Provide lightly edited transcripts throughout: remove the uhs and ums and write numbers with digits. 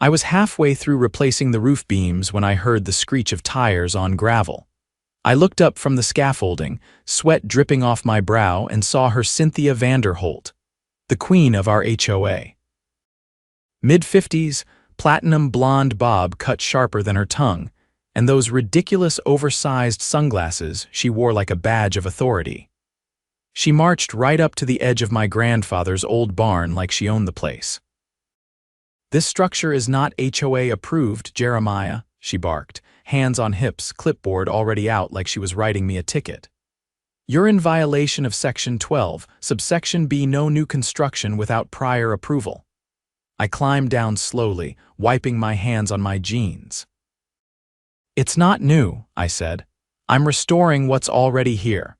I was halfway through replacing the roof beams when I heard the screech of tires on gravel. I looked up from the scaffolding, sweat dripping off my brow, and saw her Cynthia Vanderholt, the queen of our HOA. Mid-50s, platinum blonde bob cut sharper than her tongue, and those ridiculous oversized sunglasses she wore like a badge of authority. She marched right up to the edge of my grandfather's old barn like she owned the place. "This structure is not HOA approved, Jeremiah," she barked, hands on hips, clipboard already out like she was writing me a ticket. "You're in violation of Section 12, subsection B, no new construction without prior approval." I climbed down slowly, wiping my hands on my jeans. "It's not new," I said. "I'm restoring what's already here.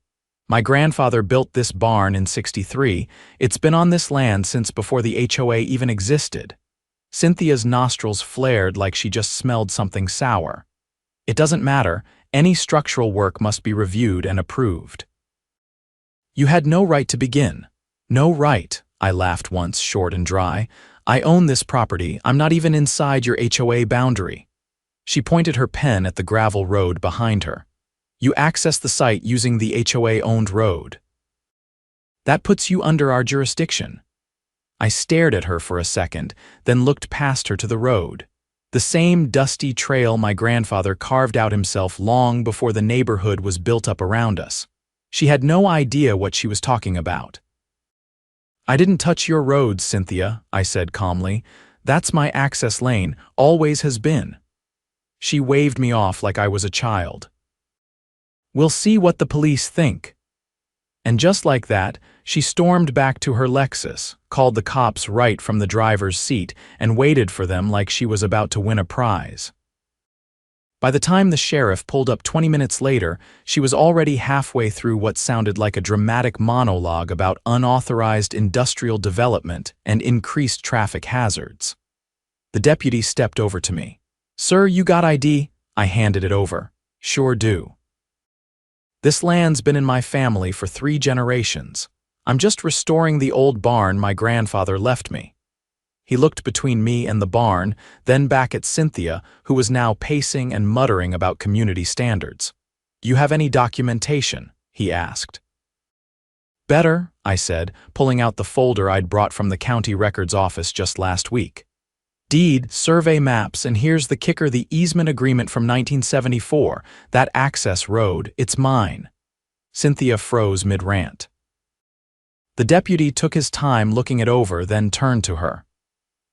My grandfather built this barn in '63. It's been on this land since before the HOA even existed." Cynthia's nostrils flared like she just smelled something sour. "It doesn't matter. Any structural work must be reviewed and approved." "You had no right to begin." "No right," I laughed once, short and dry. "I own this property. I'm not even inside your HOA boundary." She pointed her pen at the gravel road behind her. "You access the site using the HOA-owned road. That puts you under our jurisdiction." I stared at her for a second, then looked past her to the road. The same dusty trail my grandfather carved out himself long before the neighborhood was built up around us. She had no idea what she was talking about. "I didn't touch your roads, Cynthia," I said calmly. "That's my access lane, always has been." She waved me off like I was a child. "We'll see what the police think." And just like that, she stormed back to her Lexus, called the cops right from the driver's seat, and waited for them like she was about to win a prize. By the time the sheriff pulled up 20 minutes later, she was already halfway through what sounded like a dramatic monologue about unauthorized industrial development and increased traffic hazards. The deputy stepped over to me. "Sir, you got ID?" I handed it over. "Sure do." "This land's been in my family for 3 generations. I'm just restoring the old barn my grandfather left me." He looked between me and the barn, then back at Cynthia, who was now pacing and muttering about community standards. "You have any documentation?" he asked. "Better," I said, pulling out the folder I'd brought from the county records office just last week. "Deed, survey maps, and here's the kicker, the easement agreement from 1974, that access road, it's mine." Cynthia froze mid-rant. The deputy took his time looking it over, then turned to her.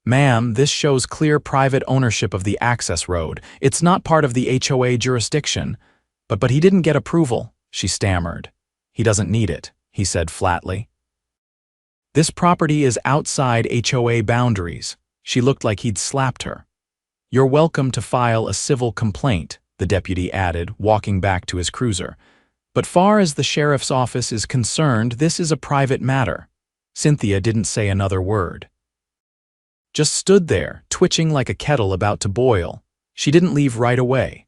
"Ma'am, this shows clear private ownership of the access road. It's not part of the HOA jurisdiction." But he didn't get approval," she stammered. "He doesn't need it," he said flatly. "This property is outside HOA boundaries." She looked like he'd slapped her. "You're welcome to file a civil complaint," the deputy added, walking back to his cruiser. "But far as the sheriff's office is concerned, this is a private matter." Cynthia didn't say another word. Just stood there, twitching like a kettle about to boil. She didn't leave right away.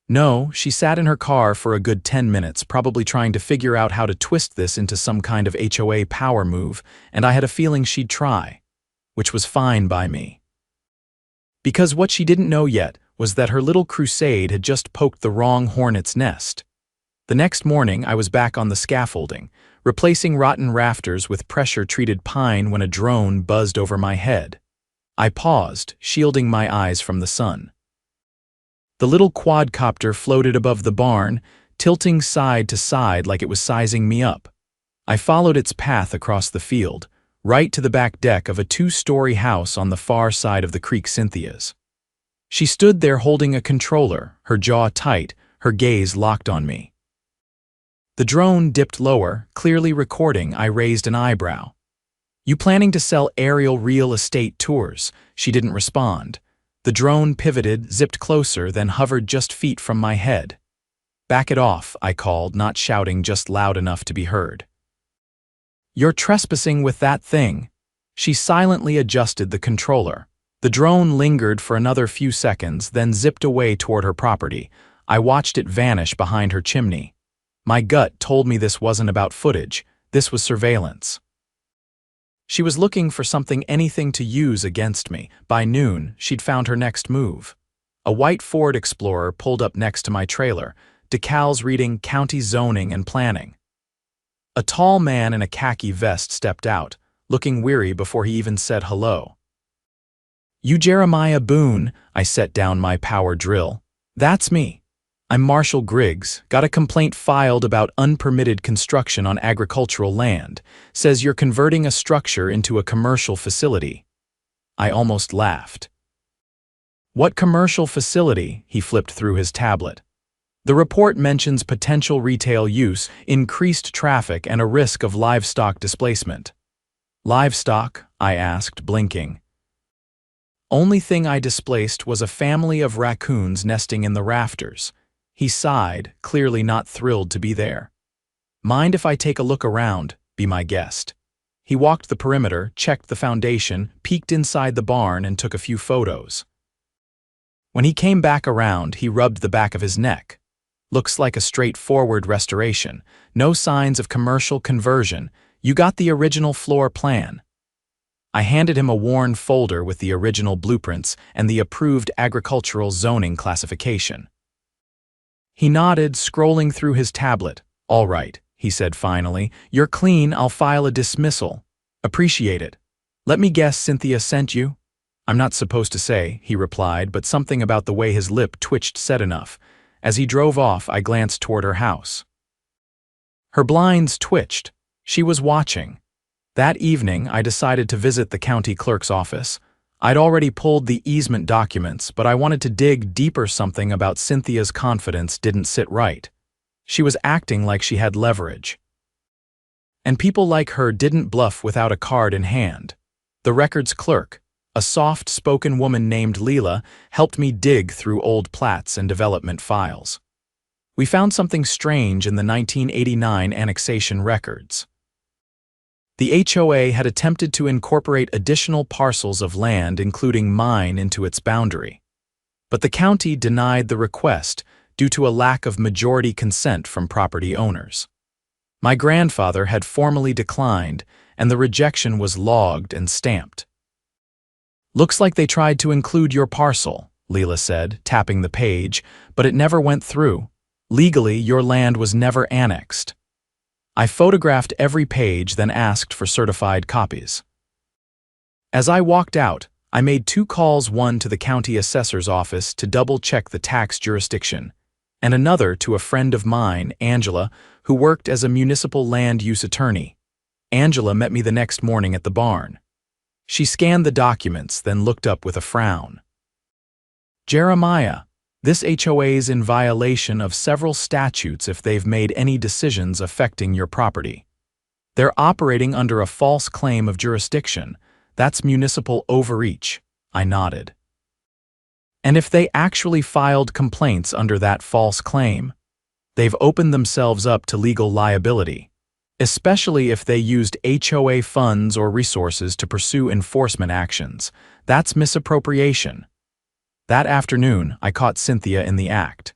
No, she sat in her car for a good 10 minutes, probably trying to figure out how to twist this into some kind of HOA power move, and I had a feeling she'd try. Which was fine by me. Because what she didn't know yet was that her little crusade had just poked the wrong hornet's nest. The next morning, I was back on the scaffolding, replacing rotten rafters with pressure-treated pine when a drone buzzed over my head. I paused, shielding my eyes from the sun. The little quadcopter floated above the barn, tilting side to side like it was sizing me up. I followed its path across the field, right to the back deck of a 2-story house on the far side of the creek Cynthia's. She stood there holding a controller, her jaw tight, her gaze locked on me. The drone dipped lower, clearly recording. I raised an eyebrow. "You planning to sell aerial real estate tours?" She didn't respond. The drone pivoted, zipped closer, then hovered just feet from my head. "Back it off," I called, not shouting, just loud enough to be heard. "You're trespassing with that thing." She silently adjusted the controller. The drone lingered for another few seconds, then zipped away toward her property. I watched it vanish behind her chimney. My gut told me this wasn't about footage. This was surveillance. She was looking for anything to use against me. By noon, she'd found her next move. A white Ford Explorer pulled up next to my trailer, decals reading County Zoning and Planning. A tall man in a khaki vest stepped out, looking weary before he even said hello. "You Jeremiah Boone," I set down my power drill. "That's me. I'm Marshall Griggs, got a complaint filed about unpermitted construction on agricultural land, says you're converting a structure into a commercial facility." I almost laughed. "What commercial facility?" He flipped through his tablet. "The report mentions potential retail use, increased traffic, and a risk of livestock displacement." "Livestock?" I asked, blinking. "Only thing I displaced was a family of raccoons nesting in the rafters." He sighed, clearly not thrilled to be there. "Mind if I take a look around? Be my guest." He walked the perimeter, checked the foundation, peeked inside the barn, and took a few photos. When he came back around, he rubbed the back of his neck. "Looks like a straightforward restoration. No signs of commercial conversion. You got the original floor plan." I handed him a worn folder with the original blueprints and the approved agricultural zoning classification. He nodded, scrolling through his tablet. "All right," he said finally. "You're clean. I'll file a dismissal. Appreciate it. Let me guess Cynthia sent you?" "I'm not supposed to say," he replied, but something about the way his lip twitched said enough. As he drove off, I glanced toward her house. Her blinds twitched. She was watching. That evening, I decided to visit the county clerk's office. I'd already pulled the easement documents, but I wanted to dig deeper. Something about Cynthia's confidence didn't sit right. She was acting like she had leverage. And people like her didn't bluff without a card in hand. The records clerk, a soft-spoken woman named Leela, helped me dig through old plats and development files. We found something strange in the 1989 annexation records. The HOA had attempted to incorporate additional parcels of land, including mine, into its boundary. But the county denied the request due to a lack of majority consent from property owners. My grandfather had formally declined, and the rejection was logged and stamped. "Looks like they tried to include your parcel," Leela said, tapping the page, "but it never went through. Legally, your land was never annexed." I photographed every page, then asked for certified copies. As I walked out, I made 2 calls, one to the county assessor's office to double-check the tax jurisdiction, and another to a friend of mine, Angela, who worked as a municipal land use attorney. Angela met me the next morning at the barn. She scanned the documents, then looked up with a frown. "Jeremiah, this HOA's in violation of several statutes if they've made any decisions affecting your property. They're operating under a false claim of jurisdiction. That's municipal overreach." I nodded. "And if they actually filed complaints under that false claim, they've opened themselves up to legal liability, especially if they used HOA funds or resources to pursue enforcement actions. That's misappropriation." That afternoon, I caught Cynthia in the act.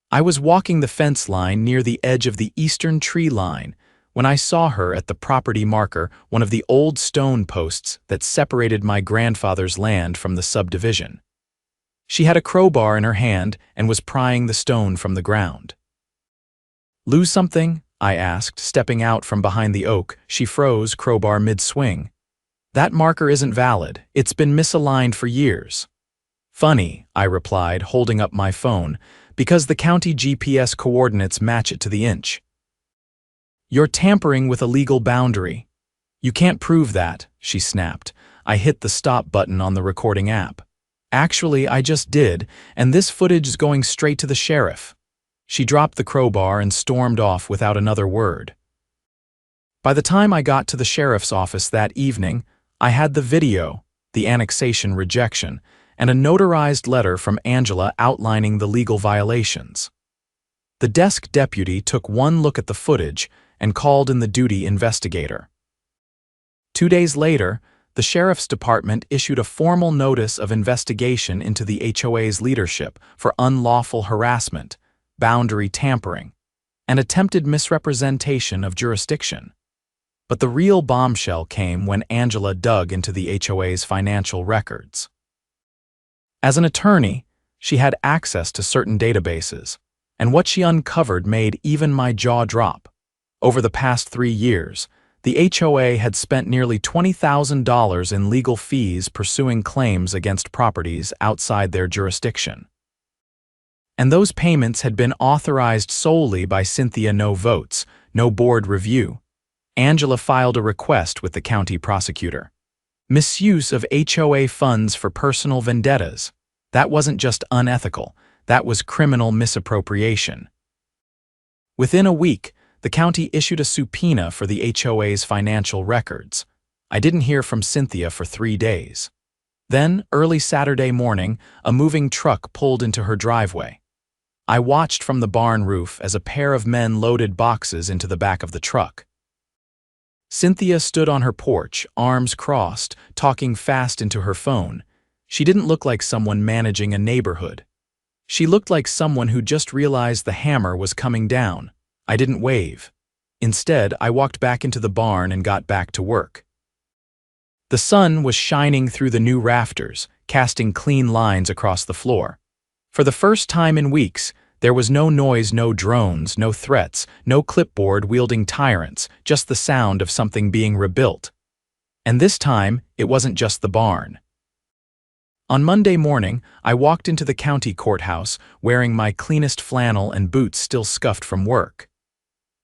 I was walking the fence line near the edge of the eastern tree line when I saw her at the property marker, one of the old stone posts that separated my grandfather's land from the subdivision. She had a crowbar in her hand and was prying the stone from the ground. "Lose something?" I asked, stepping out from behind the oak. She froze, crowbar mid-swing. "That marker isn't valid. It's been misaligned for years." "Funny," I replied, holding up my phone, "because the county GPS coordinates match it to the inch." "You're tampering with a legal boundary." "You can't prove that," she snapped. I hit the stop button on the recording app. "Actually, I just did, and this footage is going straight to the sheriff." She dropped the crowbar and stormed off without another word. By the time I got to the sheriff's office that evening, I had the video, the annexation rejection, and a notarized letter from Angela outlining the legal violations. The desk deputy took one look at the footage and called in the duty investigator. 2 days later, the sheriff's department issued a formal notice of investigation into the HOA's leadership for unlawful harassment, boundary tampering, and attempted misrepresentation of jurisdiction. But the real bombshell came when Angela dug into the HOA's financial records. As an attorney, she had access to certain databases, and what she uncovered made even my jaw drop. Over the past 3 years, the HOA had spent nearly $20,000 in legal fees pursuing claims against properties outside their jurisdiction. And those payments had been authorized solely by Cynthia No Votes, no board review. Angela filed a request with the county prosecutor. Misuse of HOA funds for personal vendettas. That wasn't just unethical, that was criminal misappropriation. Within a week, the county issued a subpoena for the HOA's financial records. I didn't hear from Cynthia for 3 days. Then, early Saturday morning, a moving truck pulled into her driveway. I watched from the barn roof as a pair of men loaded boxes into the back of the truck. Cynthia stood on her porch, arms crossed, talking fast into her phone. She didn't look like someone managing a neighborhood. She looked like someone who just realized the hammer was coming down. I didn't wave. Instead, I walked back into the barn and got back to work. The sun was shining through the new rafters, casting clean lines across the floor. For the first time in weeks, there was no noise, no drones, no threats, no clipboard-wielding tyrants, just the sound of something being rebuilt. And this time, it wasn't just the barn. On Monday morning, I walked into the county courthouse wearing my cleanest flannel and boots still scuffed from work.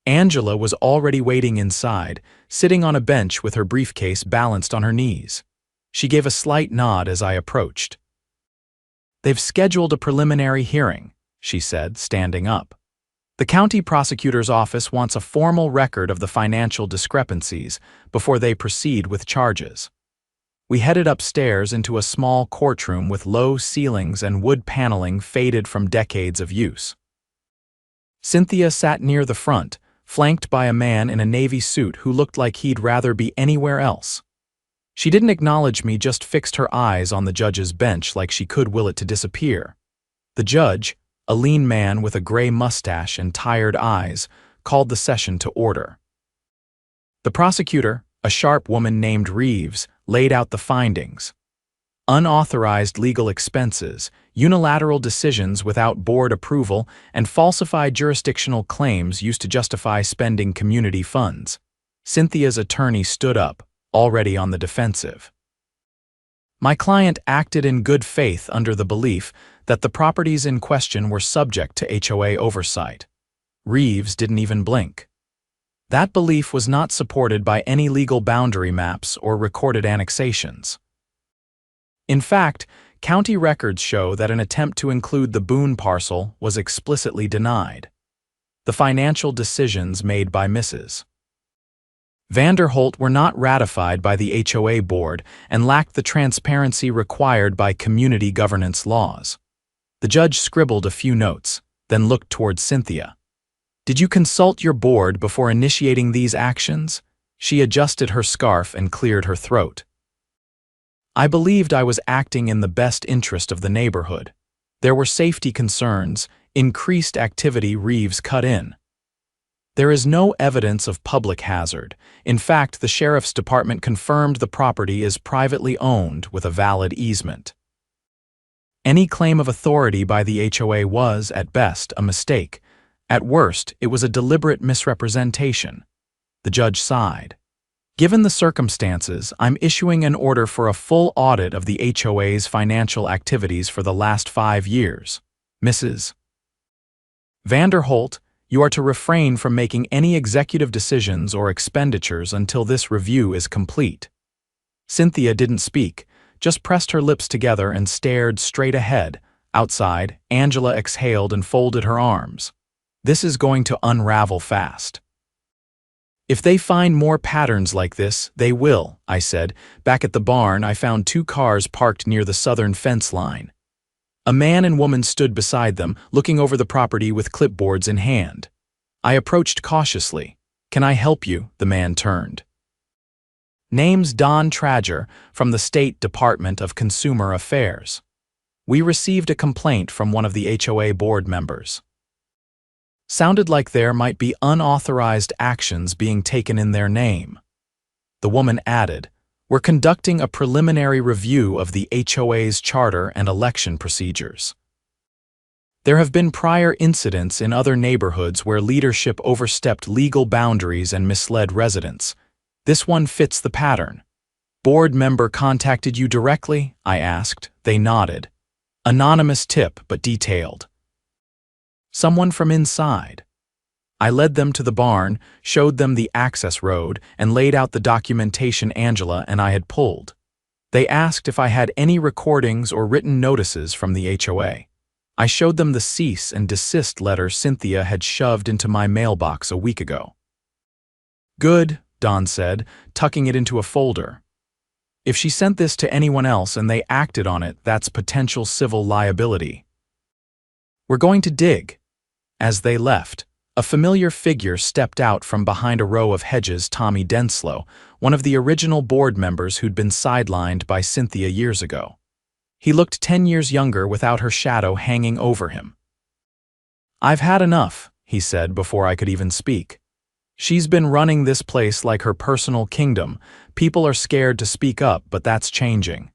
Angela was already waiting inside, sitting on a bench with her briefcase balanced on her knees. She gave a slight nod as I approached. "They've scheduled a preliminary hearing," she said, standing up. "The county prosecutor's office wants a formal record of the financial discrepancies before they proceed with charges." We headed upstairs into a small courtroom with low ceilings and wood paneling faded from decades of use. Cynthia sat near the front, flanked by a man in a navy suit who looked like he'd rather be anywhere else. She didn't acknowledge me, just fixed her eyes on the judge's bench like she could will it to disappear. The judge, a lean man with a gray mustache and tired eyes, called the session to order. The prosecutor, a sharp woman named Reeves, laid out the findings. Unauthorized legal expenses, unilateral decisions without board approval, and falsified jurisdictional claims used to justify spending community funds. Cynthia's attorney stood up, already on the defensive. My client acted in good faith under the belief that the properties in question were subject to HOA oversight. Reeves didn't even blink. That belief was not supported by any legal boundary maps or recorded annexations. In fact, county records show that an attempt to include the Boone parcel was explicitly denied. The financial decisions made by Mrs. Vanderholt were not ratified by the HOA board and lacked the transparency required by community governance laws. The judge scribbled a few notes, then looked toward Cynthia. "Did you consult your board before initiating these actions?" She adjusted her scarf and cleared her throat. "I believed I was acting in the best interest of the neighborhood. There were safety concerns, increased activity." Reeves cut in. "There is no evidence of public hazard. In fact, the sheriff's department confirmed the property is privately owned with a valid easement. Any claim of authority by the HOA was, at best, a mistake. At worst, it was a deliberate misrepresentation." The judge sighed. "Given the circumstances, I'm issuing an order for a full audit of the HOA's financial activities for the last 5 years. Mrs. Vanderholt, you are to refrain from making any executive decisions or expenditures until this review is complete." Cynthia didn't speak, just pressed her lips together and stared straight ahead. Outside, Angela exhaled and folded her arms. "This is going to unravel fast." "If they find more patterns like this, they will," I said. Back at the barn, I found 2 cars parked near the southern fence line. A man and woman stood beside them, looking over the property with clipboards in hand. I approached cautiously. "Can I help you?" The man turned. "Name's Don Trager, from the State Department of Consumer Affairs. We received a complaint from one of the HOA board members. Sounded like there might be unauthorized actions being taken in their name." The woman added, "We're conducting a preliminary review of the HOA's charter and election procedures." There have been prior incidents in other neighborhoods where leadership overstepped legal boundaries and misled residents. This one fits the pattern. "Board member contacted you directly?" I asked. They nodded. Anonymous tip, but detailed. "Someone from inside." I led them to the barn, showed them the access road, and laid out the documentation Angela and I had pulled. They asked if I had any recordings or written notices from the HOA. I showed them the cease and desist letter Cynthia had shoved into my mailbox a week ago. "Good," Don said, tucking it into a folder. "If she sent this to anyone else and they acted on it, that's potential civil liability. We're going to dig." As they left, a familiar figure stepped out from behind a row of hedges. Tommy Denslow, one of the original board members who'd been sidelined by Cynthia years ago. He looked 10 years younger without her shadow hanging over him. "I've had enough," he said before I could even speak. "She's been running this place like her personal kingdom. People are scared to speak up, but that's changing."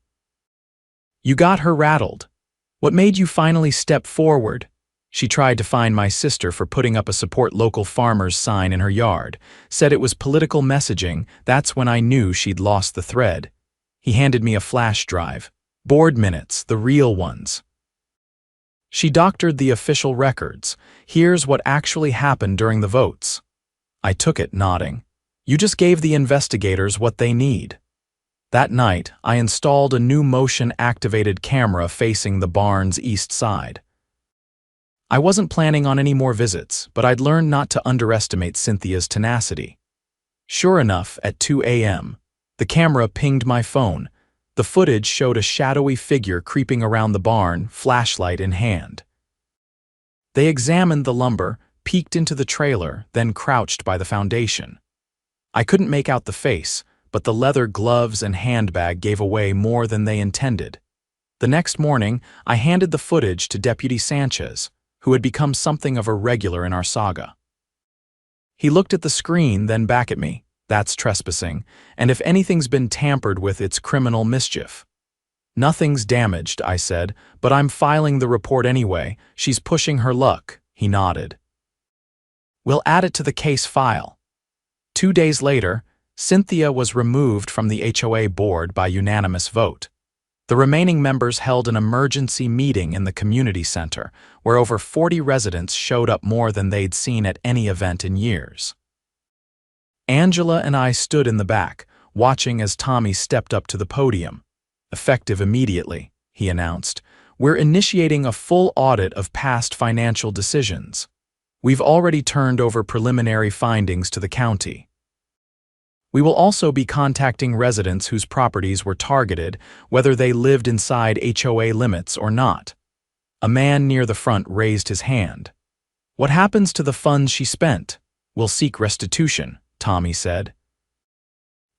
"You got her rattled. What made you finally step forward?" She tried to fine my sister for putting up a support local farmers sign in her yard, said it was political messaging. That's when I knew she'd lost the thread. He handed me a flash drive. Board minutes, the real ones. She doctored the official records. Here's what actually happened during the votes. I took it, nodding. You just gave the investigators what they need. That night, I installed a new motion-activated camera facing the barn's east side. I wasn't planning on any more visits, but I'd learned not to underestimate Cynthia's tenacity. Sure enough, at 2 a.m., the camera pinged my phone. The footage showed a shadowy figure creeping around the barn, flashlight in hand. They examined the lumber, peeked into the trailer, then crouched by the foundation. I couldn't make out the face, but the leather gloves and handbag gave away more than they intended. The next morning, I handed the footage to Deputy Sanchez, who had become something of a regular in our saga. He looked at the screen, then back at me. "That's trespassing, and if anything's been tampered with, it's criminal mischief." "Nothing's damaged," I said, "but I'm filing the report anyway. She's pushing her luck." He nodded. "We'll add it to the case file." 2 days later, Cynthia was removed from the HOA board by unanimous vote. The remaining members held an emergency meeting in the community center, where over 40 residents showed up, more than they'd seen at any event in years. Angela and I stood in the back, watching as Tommy stepped up to the podium. "Effective immediately," he announced. "We're initiating a full audit of past financial decisions. We've already turned over preliminary findings to the county. We will also be contacting residents whose properties were targeted, whether they lived inside HOA limits or not." A man near the front raised his hand. "What happens to the funds she spent? We'll seek restitution," Tommy said.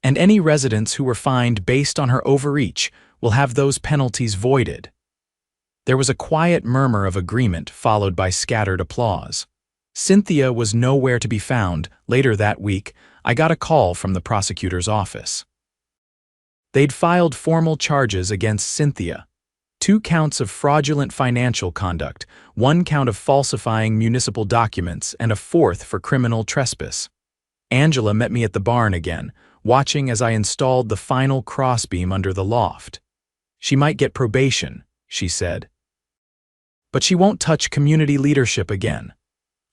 "And any residents who were fined based on her overreach will have those penalties voided." There was a quiet murmur of agreement, followed by scattered applause. Cynthia was nowhere to be found. Later that week, I got a call from the prosecutor's office. They'd filed formal charges against Cynthia. 2 counts of fraudulent financial conduct, 1 count of falsifying municipal documents, and a 4th for criminal trespass. Angela met me at the barn again, watching as I installed the final crossbeam under the loft. "She might get probation," she said. "But she won't touch community leadership again."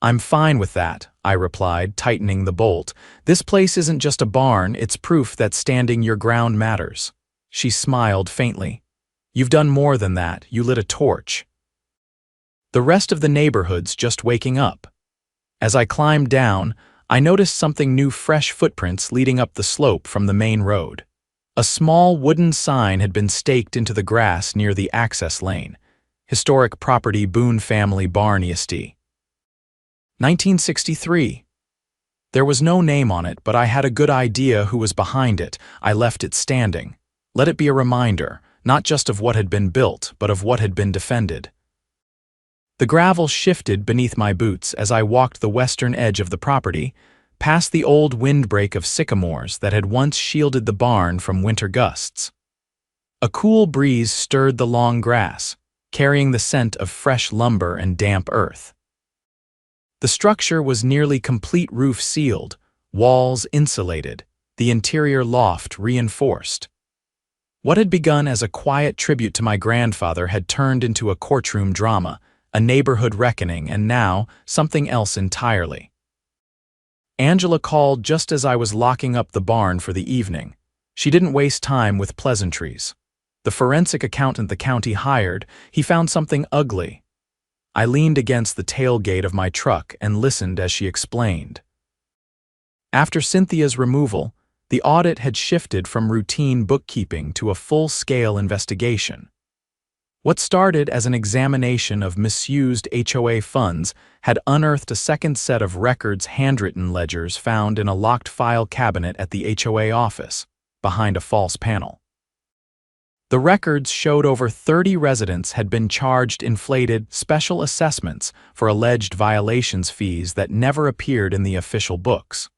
"I'm fine with that," I replied, tightening the bolt. "This place isn't just a barn, it's proof that standing your ground matters." She smiled faintly. "You've done more than that, you lit a torch." The rest of the neighborhood's just waking up. As I climbed down, I noticed something new: fresh footprints leading up the slope from the main road. A small wooden sign had been staked into the grass near the access lane. Historic property, Boone family barn est. 1963. There was no name on it, but I had a good idea who was behind it. I left it standing. Let it be a reminder, not just of what had been built, but of what had been defended. The gravel shifted beneath my boots as I walked the western edge of the property. past the old windbreak of sycamores that had once shielded the barn from winter gusts. A cool breeze stirred the long grass, carrying the scent of fresh lumber and damp earth. The structure was nearly complete, roof sealed, walls insulated, the interior loft reinforced. What had begun as a quiet tribute to my grandfather had turned into a courtroom drama, a neighborhood reckoning, and now something else entirely. Angela called just as I was locking up the barn for the evening. She didn't waste time with pleasantries. The forensic accountant the county hired, he found something ugly. I leaned against the tailgate of my truck and listened as she explained. After Cynthia's removal, the audit had shifted from routine bookkeeping to a full-scale investigation. What started as an examination of misused HOA funds had unearthed a second set of records, handwritten ledgers found in a locked file cabinet at the HOA office, behind a false panel. The records showed over 30 residents had been charged inflated special assessments for alleged violations fees that never appeared in the official books.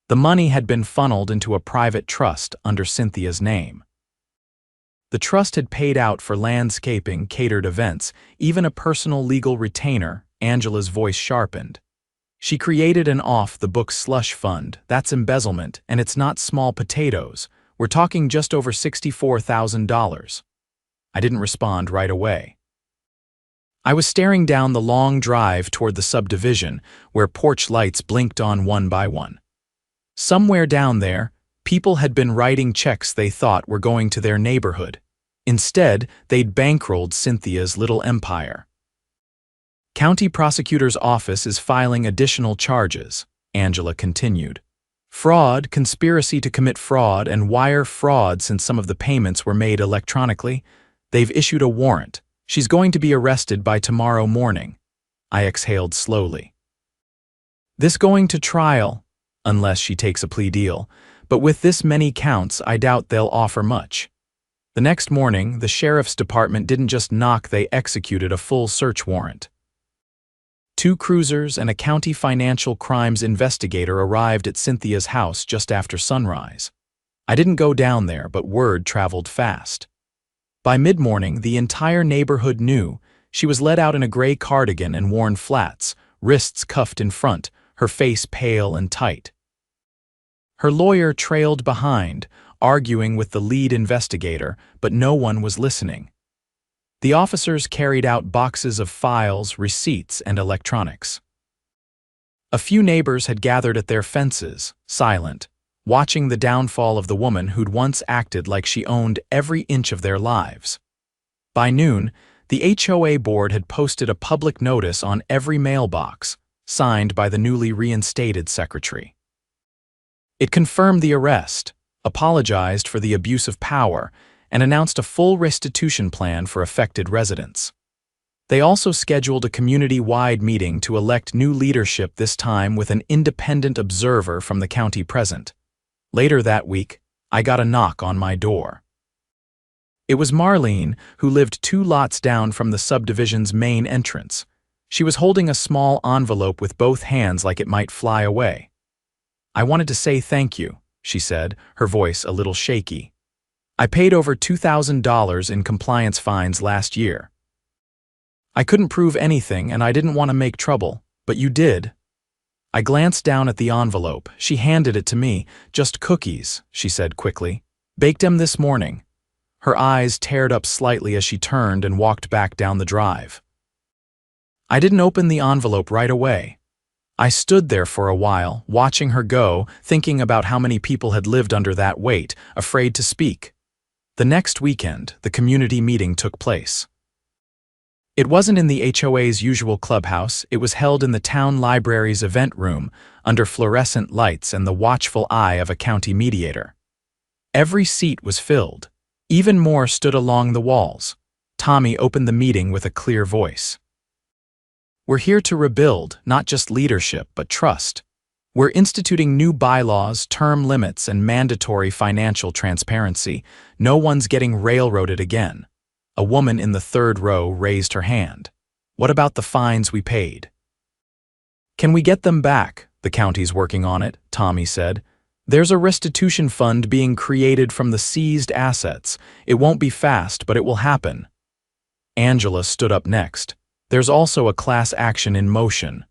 The money had been funneled into a private trust under Cynthia's name. The trust had paid out for landscaping, catered events, even a personal legal retainer. Angela's voice sharpened. She created an off-the-books slush fund. That's embezzlement, and it's not small potatoes. We're talking just over $64,000. I didn't respond right away. I was staring down the long drive toward the subdivision, where porch lights blinked on one by one. Somewhere down there, people had been writing checks they thought were going to their neighborhood. Instead, they'd bankrolled Cynthia's little empire. County prosecutor's office is filing additional charges, Angela continued. Fraud, conspiracy to commit fraud, and wire fraud since some of the payments were made electronically. They've issued a warrant. She's going to be arrested by tomorrow morning. I exhaled slowly. This going to trial, unless she takes a plea deal, but with this many counts, I doubt they'll offer much. The next morning, the sheriff's department didn't just knock, they executed a full search warrant. 2 cruisers and a county financial crimes investigator arrived at Cynthia's house just after sunrise. I didn't go down there, but word traveled fast. By mid-morning, the entire neighborhood knew. She was led out in a gray cardigan and worn flats, wrists cuffed in front, her face pale and tight. Her lawyer trailed behind, arguing with the lead investigator, but no one was listening. The officers carried out boxes of files, receipts, and electronics. A few neighbors had gathered at their fences, silent, watching the downfall of the woman who'd once acted like she owned every inch of their lives. By noon, the HOA board had posted a public notice on every mailbox, signed by the newly reinstated secretary. It confirmed the arrest, apologized for the abuse of power, and announced a full restitution plan for affected residents. They also scheduled a community-wide meeting to elect new leadership, this time with an independent observer from the county present. Later that week, I got a knock on my door. It was Marlene, who lived 2 lots down from the subdivision's main entrance. She was holding a small envelope with both hands like it might fly away. "I wanted to say thank you," she said, her voice a little shaky. "I paid over $2,000 in compliance fines last year. I couldn't prove anything and I didn't want to make trouble, but you did." I glanced down at the envelope. She handed it to me. "Just cookies," she said quickly. "Baked them this morning." Her eyes teared up slightly as she turned and walked back down the drive. I didn't open the envelope right away. I stood there for a while, watching her go, thinking about how many people had lived under that weight, afraid to speak. The next weekend, the community meeting took place. It wasn't in the HOA's usual clubhouse. It was held in the town library's event room, under fluorescent lights and the watchful eye of a county mediator. Every seat was filled. Even more stood along the walls. Tommy opened the meeting with a clear voice. "We're here to rebuild, not just leadership, but trust. We're instituting new bylaws, term limits, and mandatory financial transparency. No one's getting railroaded again." A woman in the 3rd row raised her hand. "What about the fines we paid?" "Can we get them back?" The county's working on it, Tommy said. There's a restitution fund being created from the seized assets. It won't be fast, but it will happen. Angela stood up next. There's also a class action in motion.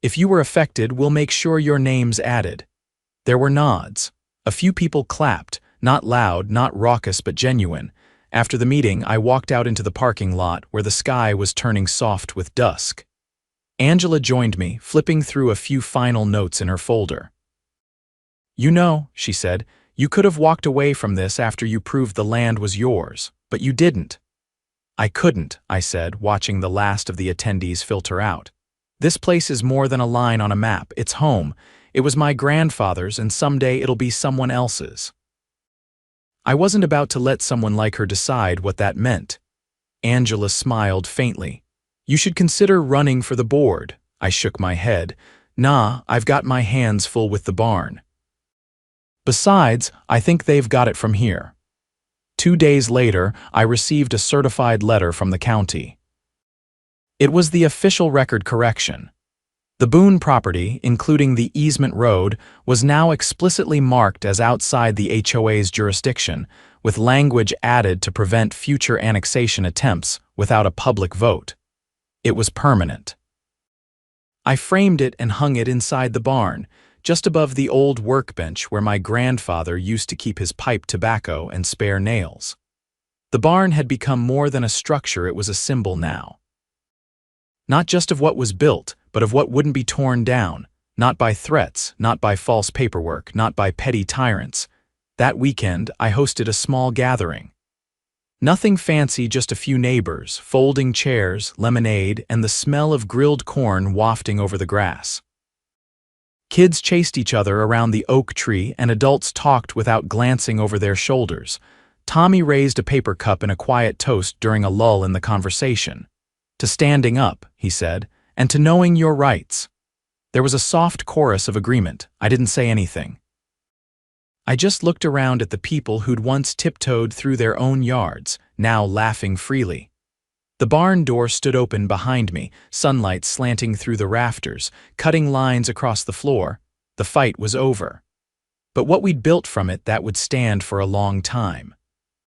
If you were affected, we'll make sure your name's added. There were nods. A few people clapped, not loud, not raucous, but genuine. After the meeting, I walked out into the parking lot where the sky was turning soft with dusk. Angela joined me, flipping through a few final notes in her folder. You know, she said, you could have walked away from this after you proved the land was yours, but you didn't. I couldn't, I said, watching the last of the attendees filter out. This place is more than a line on a map. It's home. It was my grandfather's, and someday it'll be someone else's. I wasn't about to let someone like her decide what that meant. Angela smiled faintly. You should consider running for the board. I shook my head. Nah, I've got my hands full with the barn. Besides, I think they've got it from here. 2 days later, I received a certified letter from the county. It was the official record correction. The Boone property, including the easement road, was now explicitly marked as outside the HOA's jurisdiction, with language added to prevent future annexation attempts without a public vote. It was permanent. I framed it and hung it inside the barn, just above the old workbench where my grandfather used to keep his pipe tobacco and spare nails. The barn had become more than a structure, it was a symbol now. Not just of what was built, but of what wouldn't be torn down, not by threats, not by false paperwork, not by petty tyrants. That weekend, I hosted a small gathering. Nothing fancy, just a few neighbors, folding chairs, lemonade, and the smell of grilled corn wafting over the grass. Kids chased each other around the oak tree, and adults talked without glancing over their shoulders. Tommy raised a paper cup in a quiet toast during a lull in the conversation. To standing up, he said, and to knowing your rights. There was a soft chorus of agreement. I didn't say anything. I just looked around at the people who'd once tiptoed through their own yards, now laughing freely. The barn door stood open behind me, sunlight slanting through the rafters, cutting lines across the floor. The fight was over. But what we'd built from it, that would stand for a long time.